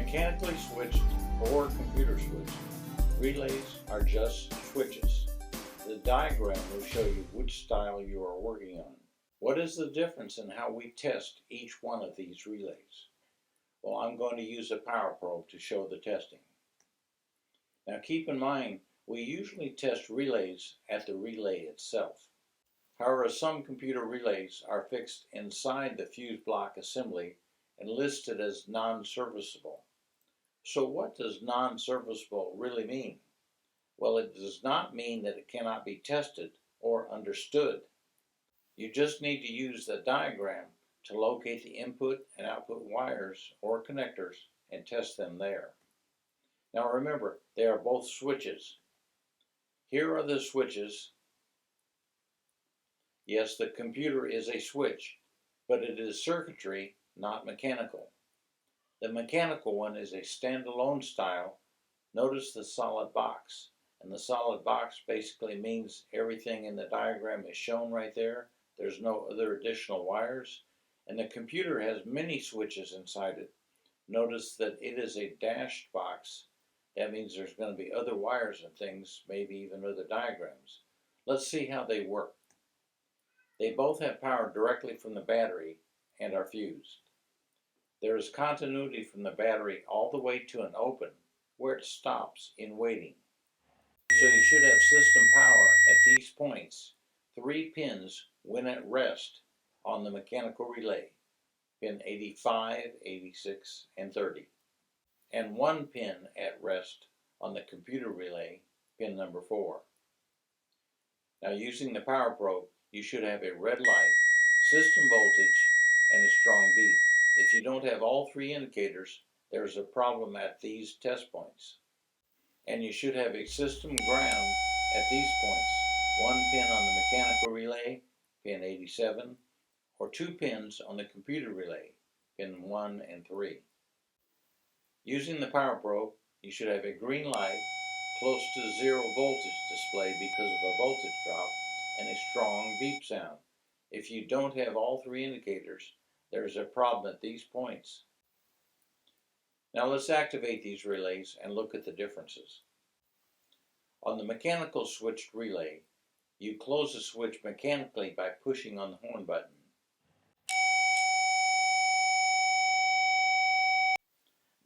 Mechanically switched or computer switched, relays are just switches. The diagram will show you which style you are working on. What is the difference in how we test each one of these relays? Well, I'm going to use a power probe to show the testing. Now keep in mind, we usually test relays at the relay itself. However, some computer relays are fixed inside the fuse block assembly and listed as non-serviceable. So what does non-serviceable really mean? Well, it does not mean that it cannot be tested or understood. You just need to use the diagram to locate the input and output wires or connectors and test them there. Now remember, they are both switches. Here are the switches. Yes, the computer is a switch, but it is circuitry, not mechanical. The mechanical one is a standalone style. Notice the solid box. And the solid box basically means everything in the diagram is shown right there. There's no other additional wires. And the computer has many switches inside it. Notice that it is a dashed box. That means there's going to be other wires and things, maybe even other diagrams. Let's see how they work. They both have power directly from the battery and are fused. There is continuity from the battery all the way to an open, where it stops in waiting. So you should have system power at these points, 3 pins when at rest on the mechanical relay, pin 85, 86, and 30, and 1 pin at rest on the computer relay, pin number 4. Now using the power probe, you should have a red light, system voltage, and a strong beep. If you don't have all 3 indicators, there's a problem at these test points. And you should have a system ground at these points, 1 pin on the mechanical relay, pin 87, or 2 pins on the computer relay, pin 1 and 3. Using the power probe, you should have a green light, close to 0 voltage display because of a voltage drop, and a strong beep sound. If you don't have all 3 indicators, there's a problem at these points. Now let's activate these relays and look at the differences. On the mechanical switched relay, you close the switch mechanically by pushing on the horn button.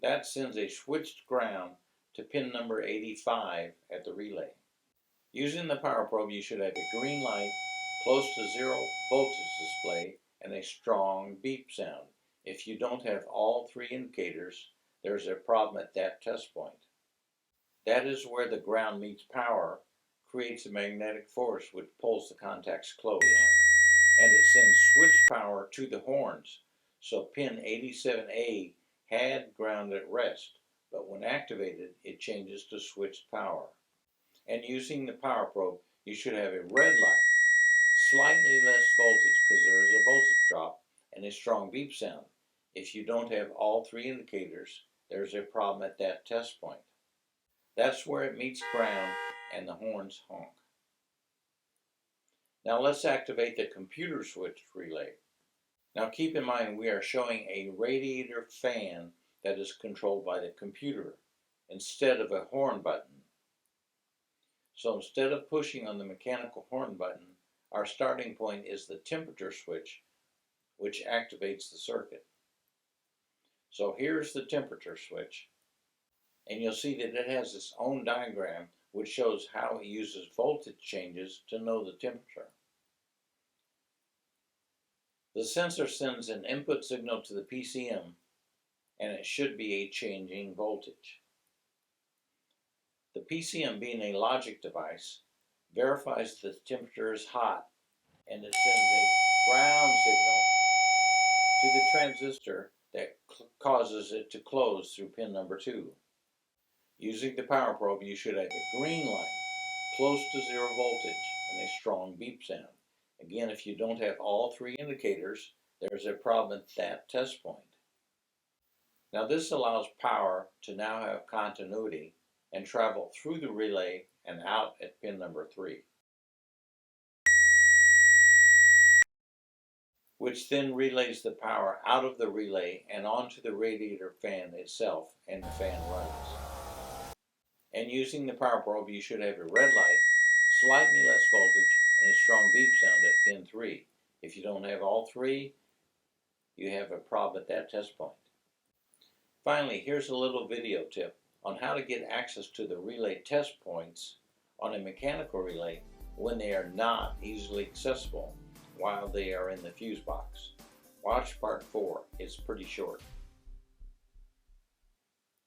That sends a switched ground to pin number 85 at the relay. Using the power probe, you should have a green light, close to 0 voltage display, and a strong beep sound. If you don't have all 3 indicators, there's a problem at that test point. That is where the ground meets power, creates a magnetic force which pulls the contacts closed, and it sends switch power to the horns. So pin 87A had ground at rest, but when activated, it changes to switched power. And using the power probe, you should have a red light, slightly less voltage because there is a voltage drop, and a strong beep sound. If you don't have all 3 indicators, there's a problem at that test point. That's where it meets ground and the horns honk. Now let's activate the computer switched relay. Now keep in mind we are showing a radiator fan that is controlled by the computer instead of a horn button. So instead of pushing on the mechanical horn button, our starting point is the temperature switch, which activates the circuit. So here's the temperature switch, and you'll see that it has its own diagram which shows how it uses voltage changes to know the temperature. The sensor sends an input signal to the PCM, and it should be a changing voltage. The PCM, being a logic device, verifies that the temperature is hot, and it sends a ground signal to the transistor that causes it to close through pin number 2. Using the power probe, you should have a green light, close to 0 voltage, and a strong beep sound. Again, if you don't have all 3 indicators, there's a problem at that test point. Now this allows power to now have continuity and travel through the relay and out at pin number 3. which then relays the power out of the relay and onto the radiator fan itself, and the fan runs. And using the power probe, you should have a red light, slightly less voltage, and a strong beep sound at pin 3. If you don't have all three, you have a problem at that test point. Finally, here's a little video tip on how to get access to the relay test points on a mechanical relay when they are not easily accessible while they are in the fuse box. Watch part 4, it's pretty short.